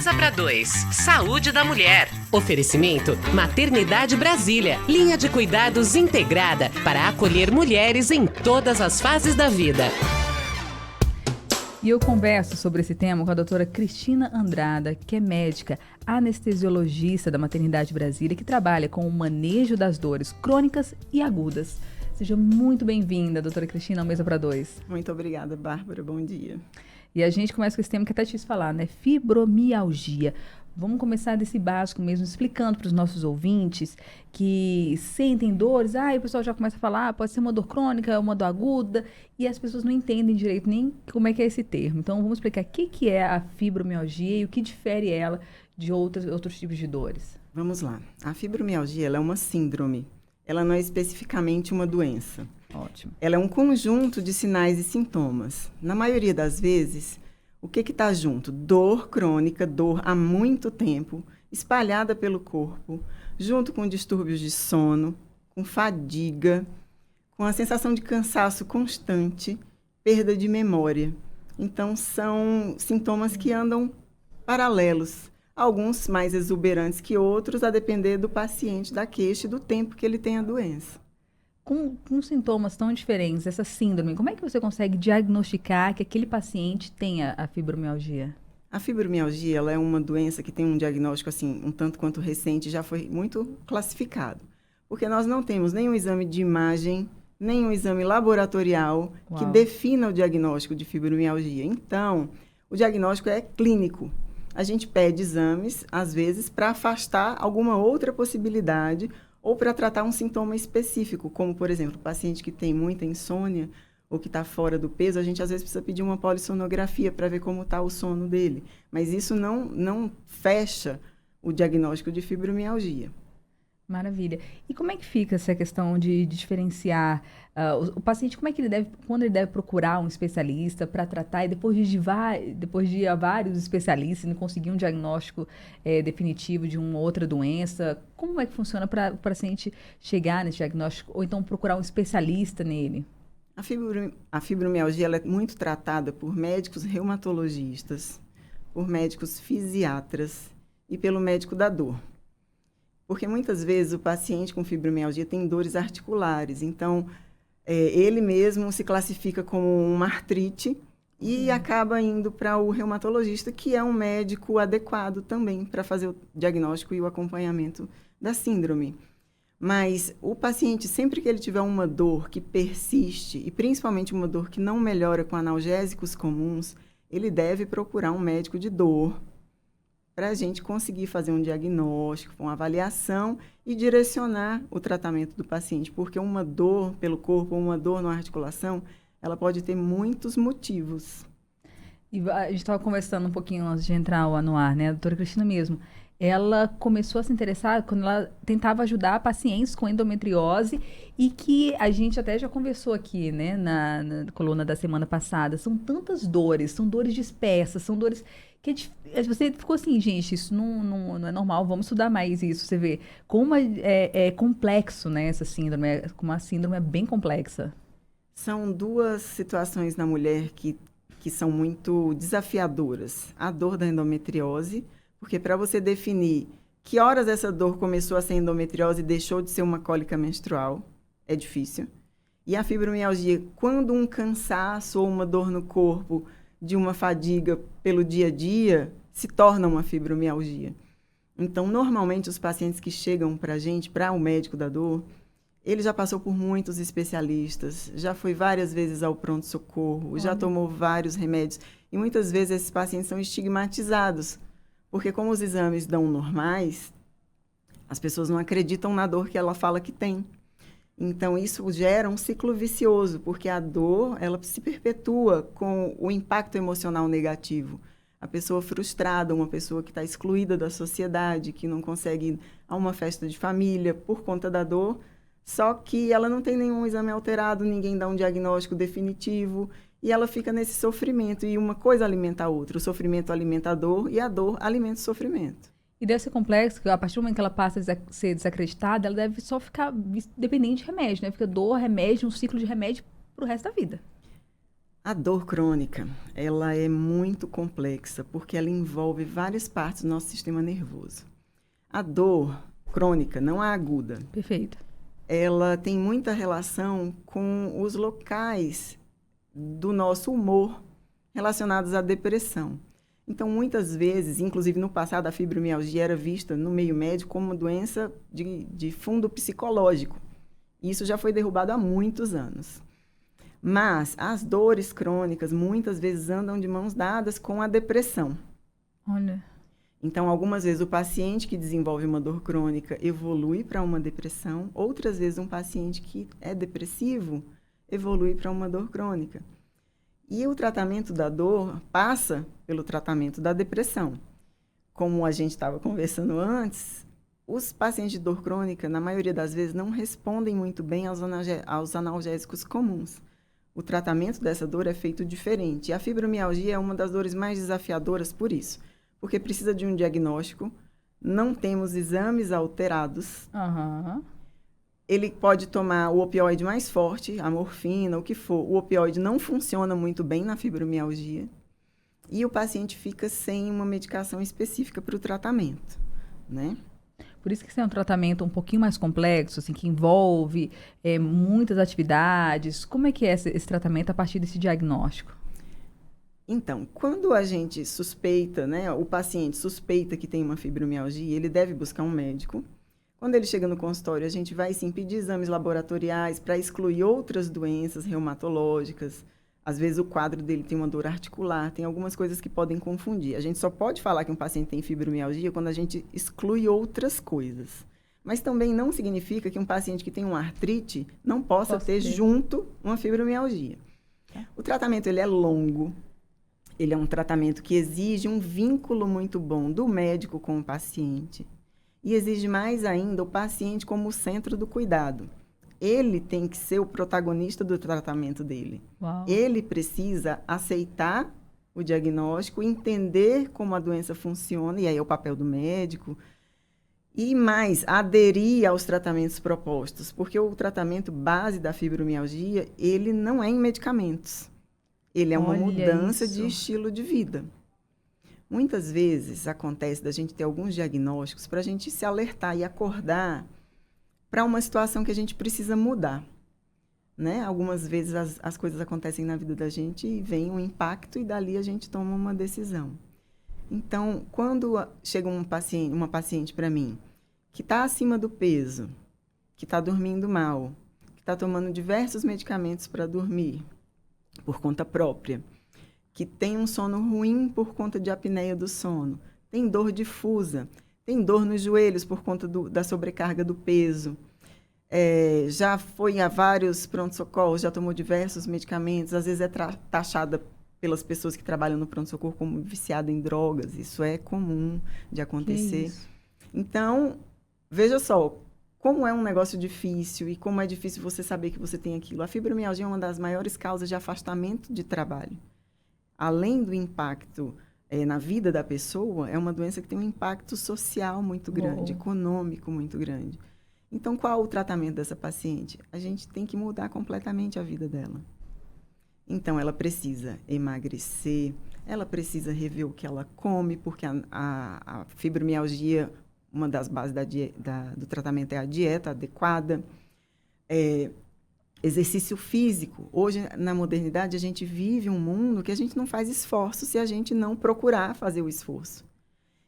Mesa para Dois. Saúde da mulher. Oferecimento Maternidade Brasília. Linha de cuidados integrada para acolher mulheres em todas as fases da vida. E eu converso sobre esse tema com a doutora Cristina Andrada, que é médica anestesiologista da Maternidade Brasília, que trabalha com o manejo das dores crônicas e agudas. Seja muito bem-vinda, doutora Cristina, ao Mesa para Dois. Muito obrigada, Bárbara. Bom dia. E a gente começa com esse tema que é até difícil falar, né? Fibromialgia. Vamos começar desse básico mesmo, explicando para os nossos ouvintes que sentem dores. O pessoal já começa a falar, pode ser uma dor crônica, uma dor aguda, e as pessoas não entendem direito nem como é que é esse termo. Então, vamos explicar o que é a fibromialgia e o que difere ela de outros tipos de dores. Vamos lá. A fibromialgia ela é uma síndrome. Ela não é especificamente uma doença. Ótimo. Ela é um conjunto de sinais e sintomas. Na maioria das vezes, o que está junto? Dor crônica, dor há muito tempo, espalhada pelo corpo, junto com distúrbios de sono, com fadiga, com a sensação de cansaço constante, perda de memória. Então, são sintomas que andam paralelos, alguns mais exuberantes que outros, a depender do paciente, da queixa e do tempo que ele tem a doença. Com sintomas tão diferentes, essa síndrome, como é que você consegue diagnosticar que aquele paciente tenha a fibromialgia? A fibromialgia ela é uma doença que tem um diagnóstico assim, um tanto quanto recente, já foi muito classificado. Porque nós não temos nenhum exame de imagem, nenhum exame laboratorial que defina o diagnóstico de fibromialgia. Então, o diagnóstico é clínico. A gente pede exames, às vezes, para afastar alguma outra possibilidade ou para tratar um sintoma específico, como, por exemplo, o paciente que tem muita insônia ou que está fora do peso, a gente às vezes precisa pedir uma polissonografia para ver como está o sono dele. Mas isso não fecha o diagnóstico de fibromialgia. Maravilha. E como é que fica essa questão de diferenciar o paciente, quando ele deve procurar um especialista para tratar, e depois de ir a vários especialistas e não conseguir um diagnóstico definitivo de uma outra doença, como é que funciona para o paciente chegar nesse diagnóstico, ou então procurar um especialista nele? A fibromialgia ela é muito tratada por médicos reumatologistas, por médicos fisiatras e pelo médico da dor. Porque muitas vezes o paciente com fibromialgia tem dores articulares, então ele mesmo se classifica como uma artrite e acaba indo para o reumatologista, que é um médico adequado também para fazer o diagnóstico e o acompanhamento da síndrome. Mas o paciente, sempre que ele tiver uma dor que persiste, e principalmente uma dor que não melhora com analgésicos comuns, ele deve procurar um médico de dor, para a gente conseguir fazer um diagnóstico, uma avaliação e direcionar o tratamento do paciente, porque uma dor pelo corpo, uma dor na articulação, ela pode ter muitos motivos. E a gente estava conversando um pouquinho antes de entrar no ar, né? A doutora Cristina mesmo, ela começou a se interessar quando ela tentava ajudar pacientes com endometriose e que a gente até já conversou aqui, né, na coluna da semana passada. São tantas dores, são dores dispersas, são dores que você ficou assim, gente, isso não é normal, vamos estudar mais isso. Você vê como é complexo, né, essa síndrome, como a síndrome é bem complexa. São duas situações na mulher que são muito desafiadoras. A dor da endometriose, porque para você definir que horas essa dor começou a ser endometriose e deixou de ser uma cólica menstrual, é difícil. E a fibromialgia, quando um cansaço ou uma dor no corpo de uma fadiga pelo dia a dia, se torna uma fibromialgia. Então, normalmente, os pacientes que chegam para a gente, para o médico da dor, ele já passou por muitos especialistas, já foi várias vezes ao pronto-socorro, já tomou vários remédios. E muitas vezes esses pacientes são estigmatizados, porque como os exames dão normais, as pessoas não acreditam na dor que ela fala que tem. Então, isso gera um ciclo vicioso, porque a dor, ela se perpetua com o impacto emocional negativo. A pessoa frustrada, uma pessoa que está excluída da sociedade, que não consegue ir a uma festa de família por conta da dor, só que ela não tem nenhum exame alterado, ninguém dá um diagnóstico definitivo, e ela fica nesse sofrimento, e uma coisa alimenta a outra. O sofrimento alimenta a dor, e a dor alimenta o sofrimento. E deve ser complexo, porque a partir do momento que ela passa a ser desacreditada, ela deve só ficar dependente de remédio, né? Fica dor, remédio, um ciclo de remédio pro resto da vida. A dor crônica, ela é muito complexa, porque ela envolve várias partes do nosso sistema nervoso. A dor crônica, não a aguda, Perfeito. ela tem muita relação com os locais do nosso humor relacionados à depressão. Então, muitas vezes, inclusive no passado, a fibromialgia era vista no meio médico como uma doença de fundo psicológico. Isso já foi derrubado há muitos anos. Mas as dores crônicas muitas vezes andam de mãos dadas com a depressão. Olha. Então, algumas vezes o paciente que desenvolve uma dor crônica evolui para uma depressão, outras vezes um paciente que é depressivo evolui para uma dor crônica. E o tratamento da dor passa pelo tratamento da depressão. Como a gente estava conversando antes, os pacientes de dor crônica, na maioria das vezes, não respondem muito bem aos analgésicos comuns. O tratamento dessa dor é feito diferente. E a fibromialgia é uma das dores mais desafiadoras por isso, porque precisa de um diagnóstico, não temos exames alterados. Aham. Ele pode tomar o opioide mais forte, a morfina, o que for. O opioide não funciona muito bem na fibromialgia. E o paciente fica sem uma medicação específica para o tratamento, né? Por isso que esse é um tratamento um pouquinho mais complexo, assim, que envolve muitas atividades. Como é que é esse tratamento a partir desse diagnóstico? Então, quando a gente suspeita, né, o paciente suspeita que tem uma fibromialgia, ele deve buscar um médico. Quando ele chega no consultório, a gente vai sim pedir exames laboratoriais para excluir outras doenças reumatológicas. Às vezes o quadro dele tem uma dor articular, tem algumas coisas que podem confundir. A gente só pode falar que um paciente tem fibromialgia quando a gente exclui outras coisas. Mas também não significa que um paciente que tem uma artrite não possa ter junto uma fibromialgia. O tratamento ele é longo, ele é um tratamento que exige um vínculo muito bom do médico com o paciente e exige mais ainda o paciente como o centro do cuidado. Ele tem que ser o protagonista do tratamento dele. Uau. Ele precisa aceitar o diagnóstico, entender como a doença funciona, e aí é o papel do médico, e mais, aderir aos tratamentos propostos, porque o tratamento base da fibromialgia, ele não é em medicamentos. Ele é uma mudança de estilo de vida. Muitas vezes acontece da gente ter alguns diagnósticos para a gente se alertar e acordar para uma situação que a gente precisa mudar, né? Algumas vezes as coisas acontecem na vida da gente e vem um impacto e dali a gente toma uma decisão. Então, quando chega uma paciente para mim que está acima do peso, que está dormindo mal, que está tomando diversos medicamentos para dormir por conta própria, que tem um sono ruim por conta de apneia do sono, tem dor difusa, tem dor nos joelhos por conta da sobrecarga do peso. Já foi a vários pronto-socorros, já tomou diversos medicamentos. Às vezes é taxada pelas pessoas que trabalham no pronto-socorro como viciada em drogas. Isso é comum de acontecer. Então, veja só, como é um negócio difícil e como é difícil você saber que você tem aquilo. A fibromialgia é uma das maiores causas de afastamento de trabalho. Além do impacto na vida da pessoa, é uma doença que tem um impacto social muito grande, econômico muito grande. Então, qual o tratamento dessa paciente? A gente tem que mudar completamente a vida dela. Então, ela precisa emagrecer, ela precisa rever o que ela come, porque a fibromialgia, uma das bases do tratamento é a dieta adequada. Exercício físico. Hoje, na modernidade, a gente vive um mundo que a gente não faz esforço se a gente não procurar fazer o esforço.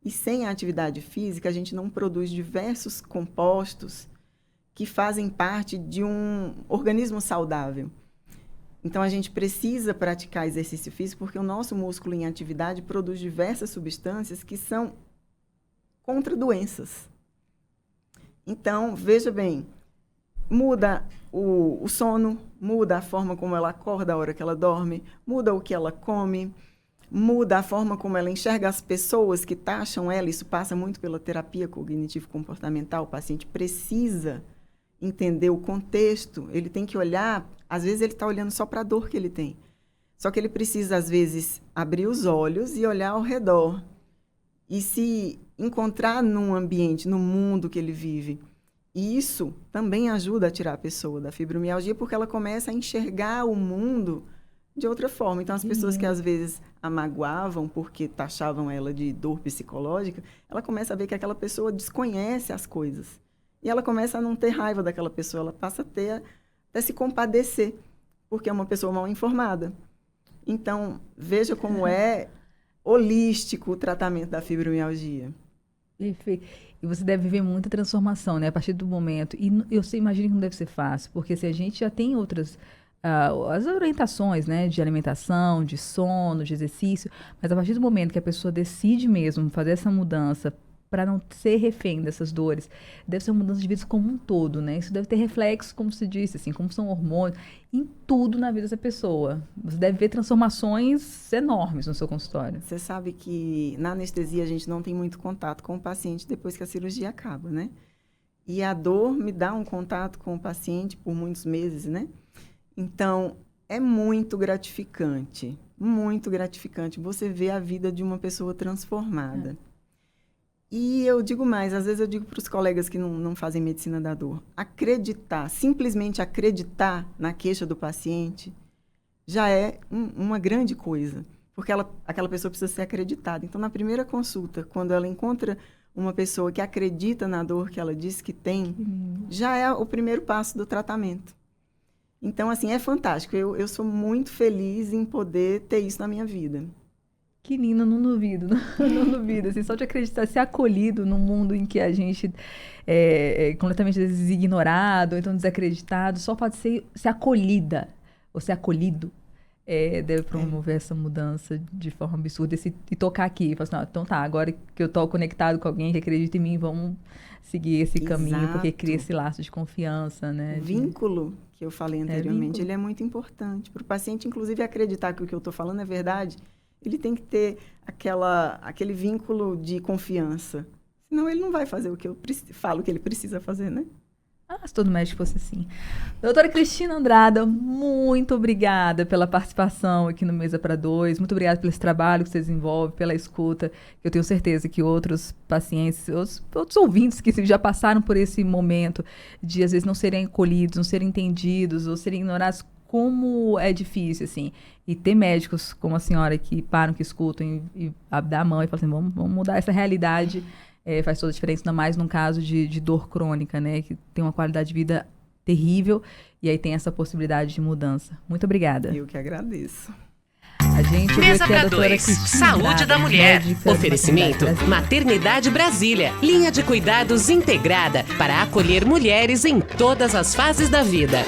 E sem a atividade física, a gente não produz diversos compostos que fazem parte de um organismo saudável. Então, a gente precisa praticar exercício físico porque o nosso músculo em atividade produz diversas substâncias que são contra doenças. Então, veja bem, muda o sono, muda a forma como ela acorda a hora que ela dorme, muda o que ela come, muda a forma como ela enxerga as pessoas que taxam ela. Isso passa muito pela terapia cognitivo-comportamental. O paciente precisa entender o contexto, ele tem que olhar, às vezes ele está olhando só para a dor que ele tem. Só que ele precisa, às vezes, abrir os olhos e olhar ao redor. E se encontrar num ambiente, no mundo que ele vive. E isso também ajuda a tirar a pessoa da fibromialgia, porque ela começa a enxergar o mundo de outra forma. Então, as pessoas que às vezes a magoavam porque taxavam ela de dor psicológica, ela começa a ver que aquela pessoa desconhece as coisas. E ela começa a não ter raiva daquela pessoa, ela passa a ter, até se compadecer, porque é uma pessoa mal informada. Então, veja como é holístico o tratamento da fibromialgia. Perfeito. E você deve ver muita transformação, né? A partir do momento. E eu imagino que não deve ser fácil, porque se a gente já tem outras... as orientações, né, de alimentação, de sono, de exercício, mas a partir do momento que a pessoa decide mesmo fazer essa mudança para não ser refém dessas dores, deve ser uma mudança de vida como um todo, né? Isso deve ter reflexos, como se disse, assim, como são hormônios, em tudo na vida dessa pessoa. Você deve ver transformações enormes no seu consultório. Você sabe que na anestesia a gente não tem muito contato com o paciente depois que a cirurgia acaba, né? E a dor me dá um contato com o paciente por muitos meses, né? Então, é muito gratificante você ver a vida de uma pessoa transformada. E eu digo mais, às vezes eu digo para os colegas que não fazem medicina da dor, simplesmente acreditar na queixa do paciente já é uma grande coisa, porque aquela pessoa precisa ser acreditada. Então, na primeira consulta, quando ela encontra uma pessoa que acredita na dor que ela diz que tem, já é o primeiro passo do tratamento. Então, assim, é fantástico. Eu sou muito feliz em poder ter isso na minha vida. Que lindo, não duvido, não duvido. Assim, só de acreditar, ser acolhido num mundo em que a gente é completamente ignorado, ou então desacreditado, só pode ser acolhida, ou ser acolhido, deve promover essa mudança de forma absurda. E tocar aqui, e falar assim, então tá, agora que eu tô conectado com alguém que acredita em mim, vamos seguir esse caminho, porque cria esse laço de confiança, né? O vínculo que eu falei anteriormente, ele é muito importante. Para o paciente, inclusive, acreditar que o que eu estou falando é verdade, ele tem que ter aquele vínculo de confiança. Senão, ele não vai fazer o que eu falo que ele precisa fazer, né? Se todo médico fosse assim. Doutora Cristina Andrada, muito obrigada pela participação aqui no Mesa para Dois. Muito obrigada pelo esse trabalho que você desenvolve, pela escuta. Eu tenho certeza que outros pacientes, outros ouvintes que já passaram por esse momento de, às vezes, não serem acolhidos, não serem entendidos ou serem ignorados, como é difícil, assim. E ter médicos como a senhora que param, que escutam e dá a mão e falam assim, vamos mudar essa realidade. Faz toda a diferença, ainda mais num caso de dor crônica, né? Que tem uma qualidade de vida terrível e aí tem essa possibilidade de mudança. Muito obrigada. Eu que agradeço. A gente Mesa para Dois. Saúde da mulher. Oferecimento Maternidade Brasília. Linha de cuidados integrada para acolher mulheres em todas as fases da vida.